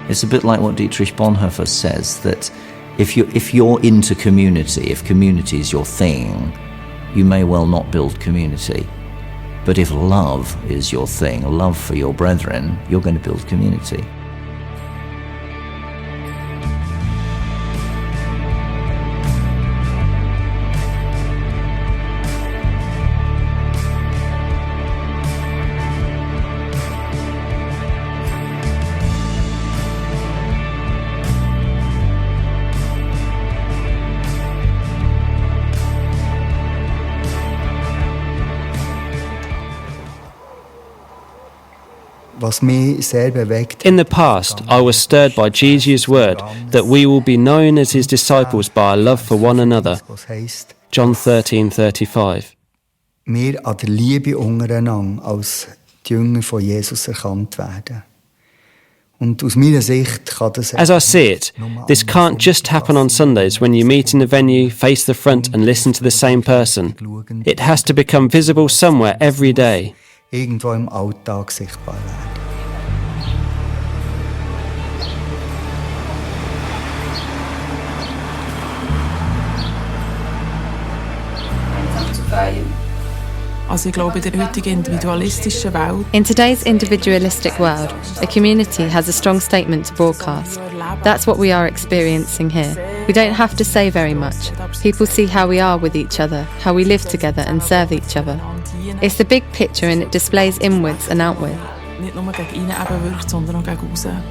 It's a bit like what Dietrich Bonhoeffer says, that if you're into community, if community is your thing, you may well not build community. But if love is your thing, love for your brethren, you're going to build community. In the past, I was stirred by Jesus' word that we will be known as his disciples by our love for one another. John 13:35. Wir an der Liebe untereinander als die Jünger von Jesus erkannt werden. Und aus meiner Sicht kann das... As I see it, this can't just happen on Sundays when you meet in the venue, face the front and listen to the same person. It has to become visible somewhere every day. Irgendwo im Alltag sichtbar werden. Also ich glaube, in der heutigen individualistischen Welt. In today's individualistic world, a community has a strong statement to broadcast. That's what we are experiencing here. We don't have to say very much. People see how we are with each other, how we live together and serve each other. It's the big picture and it displays inwards and outward. Nicht nur gegen innen eben wirkt, sondern auch gegen außen.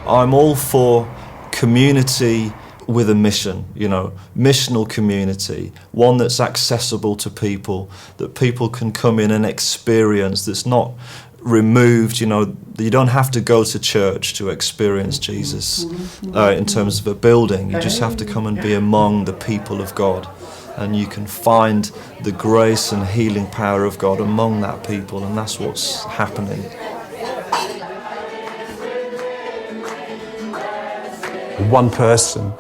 I'm all for community with a mission, missional community, one that's accessible to people, that people can come in and experience, that's not removed, you don't have to go to church to experience Jesus in terms of a building. You just have to come and be among the people of God, and you can find the grace and healing power of God among that people, and that's what's happening. One person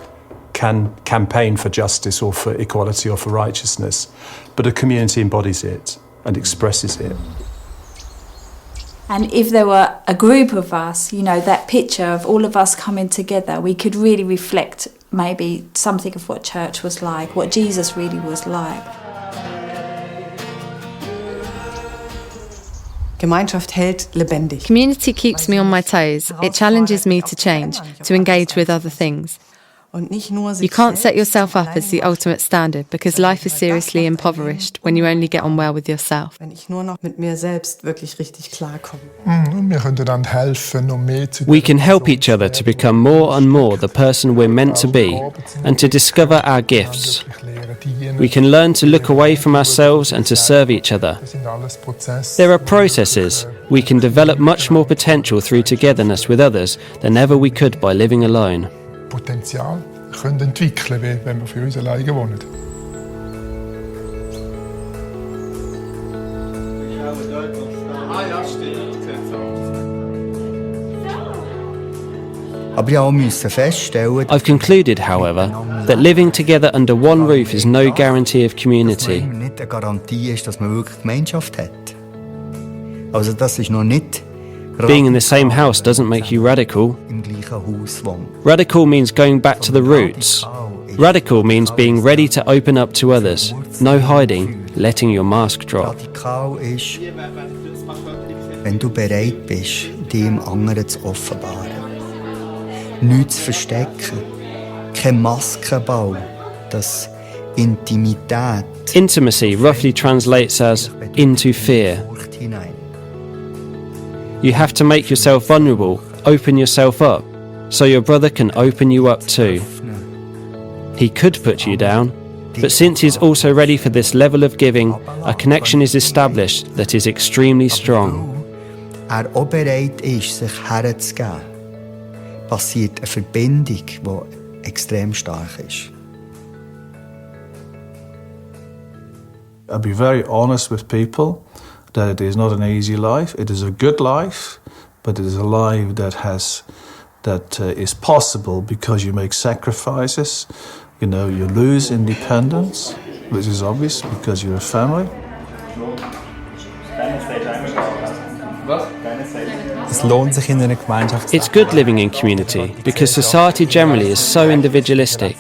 can campaign for justice or for equality or for righteousness, but a community embodies it and expresses it. And if there were a group of us, that picture of all of us coming together, we could really reflect maybe something of what church was like, what Jesus really was like. Gemeinschaft hält lebendig. Community keeps me on my toes. It challenges me to change, to engage with other things. You can't set yourself up as the ultimate standard because life is seriously impoverished when you only get on well with yourself. We can help each other to become more and more the person we're meant to be and to discover our gifts. We can learn to look away from ourselves and to serve each other. There are processes. We can develop much more potential through togetherness with others than ever we could by living alone. Potenzial können entwickeln, wenn wir für uns alleine wohnen. I've concluded, however, that living together under one roof is no guarantee of community. Being in the same house doesn't make you radical. Radical means going back to the roots. Radical means being ready to open up to others. No hiding, letting your mask drop. Wenn du bereit bist, dich im anderen zu offenbaren. Nichts zu verstecken. Kein Maskenbau. Das Intimität. Intimacy roughly translates as into fear. You have to make yourself vulnerable, open yourself up, so your brother can open you up too. He could put you down, but since he's also ready for this level of giving, a connection is established that is extremely strong. Auch bereit ist, sich herzugeben, passiert eine Verbindung, die extrem stark ist. I'll be very honest with people that it is not an easy life. It is a good life, but it is a life that is possible because you make sacrifices. You lose independence. which is obvious because you're a family. It's good living in community because society generally is so individualistic.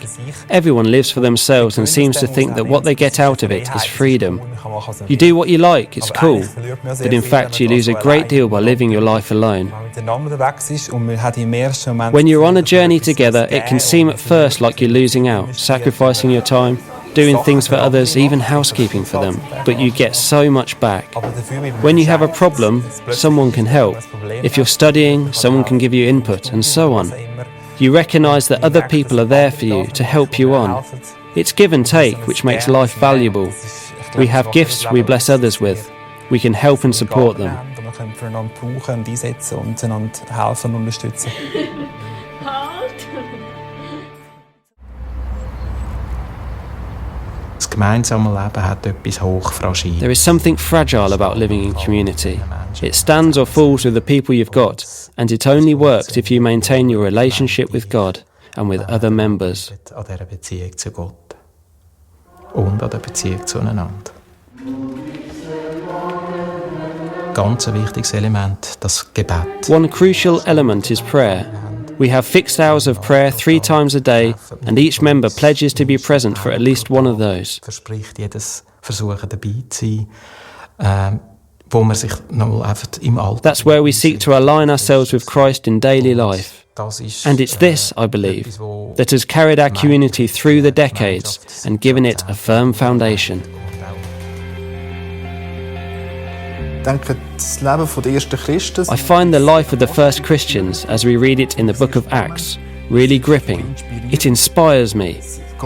Everyone lives for themselves and seems to think that what they get out of it is freedom. You do what you like, it's cool, but in fact you lose a great deal by living your life alone. When you're on a journey together, it can seem at first like you're losing out, sacrificing your time, doing things for others, even housekeeping for them, but you get so much back. When you have a problem, someone can help. If you're studying, someone can give you input, and so on. You recognise that other people are there for you to help you on. It's give and take, which makes life valuable. We have gifts we bless others with. We can help and support them. There is something fragile about living in community. It stands or falls with the people you've got, and it only works if you maintain your relationship with God and with other members. One crucial element is prayer. We have fixed hours of prayer 3 times a day, and each member pledges to be present for at least one of those. That's where we seek to align ourselves with Christ in daily life. And it's this, I believe, that has carried our community through the decades and given it a firm foundation. I find the life of the first Christians, as we read it in the book of Acts, really gripping. It inspires me.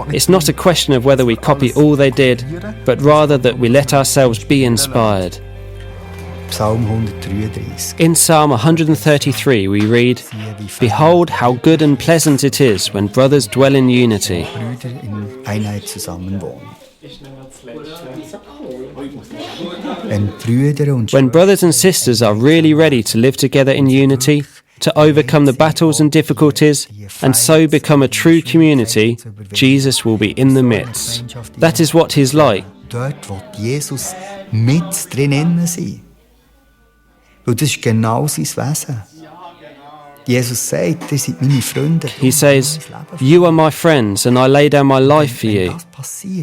It's not a question of whether we copy all they did, but rather that we let ourselves be inspired. In Psalm 133 we read, "Behold how good and pleasant it is when brothers dwell in unity." When brothers and sisters are really ready to live together in unity, to overcome the battles and difficulties, and so become a true community, Jesus will be in the midst. That is what He's like. Und das ist genau sein Wesen. Jesus sagt, ihr seid meine Freunde. He says, "You are my friends, and I lay down my life for you."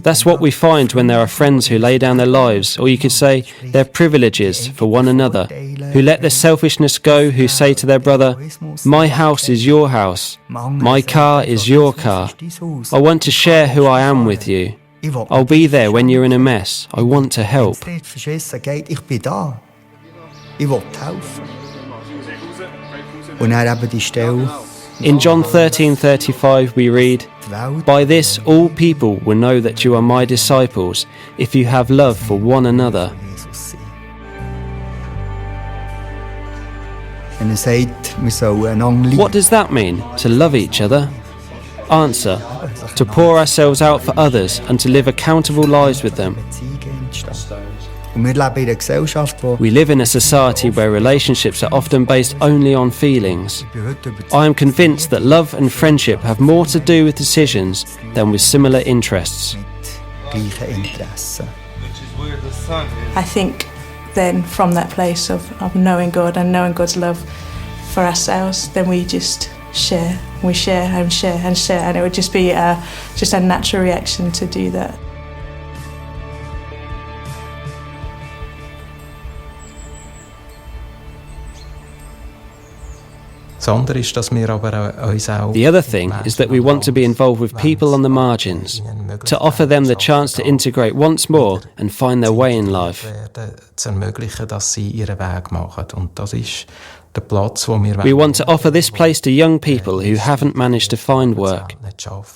That's what we find when there are friends who lay down their lives, or you could say their privileges for one another, who let their selfishness go, who say to their brother, "My house is your house, my car is your car. I want to share who I am with you. I'll be there when you're in a mess. I want to help." Ich will helfen. Und dann eben die Stelle. In John 13:35 we read, "By this all people will know that you are my disciples, if you have love for one another." What does that mean, to love each other? Answer, to pour ourselves out for others and to live accountable lives with them. We live in a society where relationships are often based only on feelings. I am convinced that love and friendship have more to do with decisions than with similar interests. I think then from that place of knowing God and knowing God's love for ourselves, then we just share. We share and share and share, and it would just be just a natural reaction to do that. The other thing is that we want to be involved with people on the margins, to offer them the chance to integrate once more and find their way in life. We want to offer this place to young people who haven't managed to find work.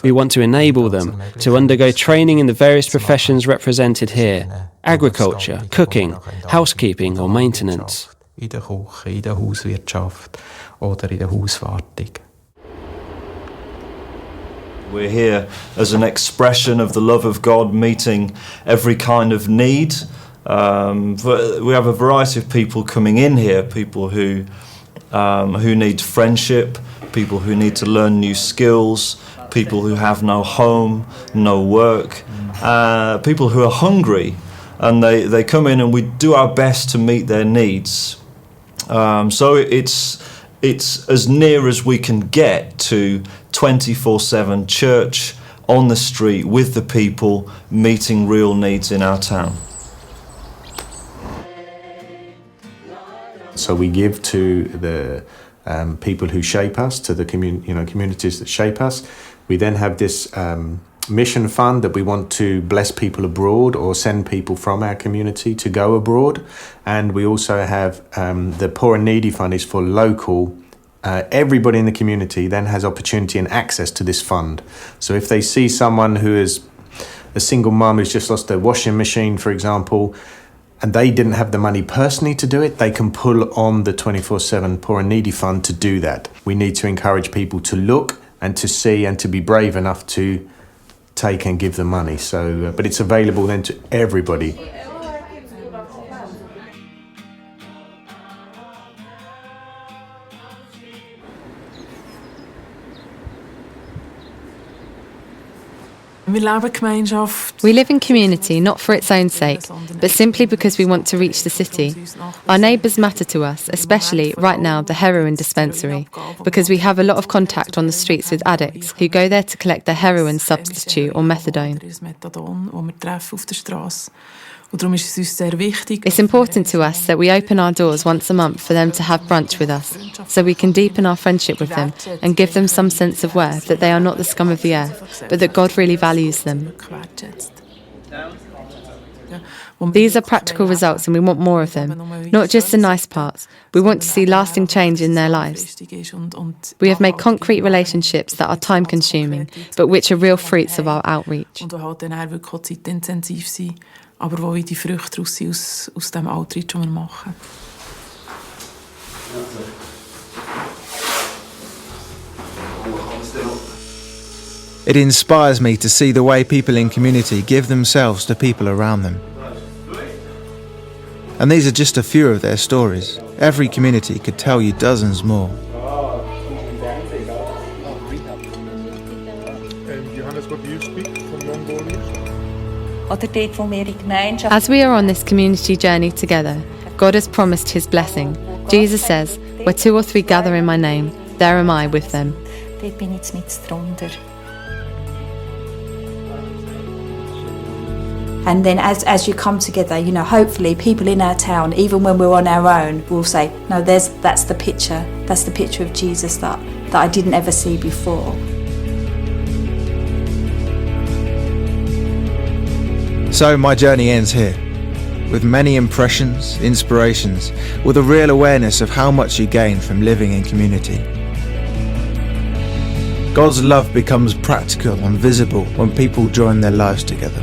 We want to enable them to undergo training in the various professions represented here: agriculture, cooking, housekeeping or maintenance. We're here as an expression of the love of God, meeting every kind of need. We have a variety of people coming in here, people who need friendship, people who need to learn new skills, people who have no home, no work, people who are hungry, and they come in and we do our best to meet their needs. So it's as near as we can get to 24/7 church on the street with the people, meeting real needs in our town. So we give to the people who shape us, to the communities that shape us. We then have this mission fund that we want to bless people abroad or send people from our community to go abroad. And we also have the Poor and Needy Fund is for local. Everybody in the community then has opportunity and access to this fund. So if they see someone who is a single mum who's just lost their washing machine, for example, and they didn't have the money personally to do it, they can pull on the 24/7 Poor and Needy Fund to do that. We need to encourage people to look and to see and to be brave enough to take and give the money. So, but it's available then to everybody. We live in community not for its own sake, but simply because we want to reach the city. Our neighbours matter to us, especially right now the heroin dispensary, because we have a lot of contact on the streets with addicts who go there to collect their heroin substitute or methadone. It's important to us that we open our doors once a month for them to have brunch with us, so we can deepen our friendship with them and give them some sense of worth, that they are not the scum of the earth, but that God really values them. These are practical results and we want more of them, not just the nice parts. We want to see lasting change in their lives. We have made concrete relationships that are time-consuming, but which are real fruits of our outreach. Aber wo die Früchte daraus sind aus dem Outreach, den wir machen. It inspires me to see the way people in community give themselves to people around them. And these are just a few of their stories. Every community could tell you dozens more. Johannes, what do you speak from Mongolia? As we are on this community journey together, God has promised his blessing. Jesus says, "Where 2 or 3 gather in my name, there am I with them." And then as you come together, hopefully people in our town, even when we're on our own, will say, no, that's the picture of Jesus that I didn't ever see before. So my journey ends here, with many impressions, inspirations, with a real awareness of how much you gain from living in community. God's love becomes practical and visible when people join their lives together.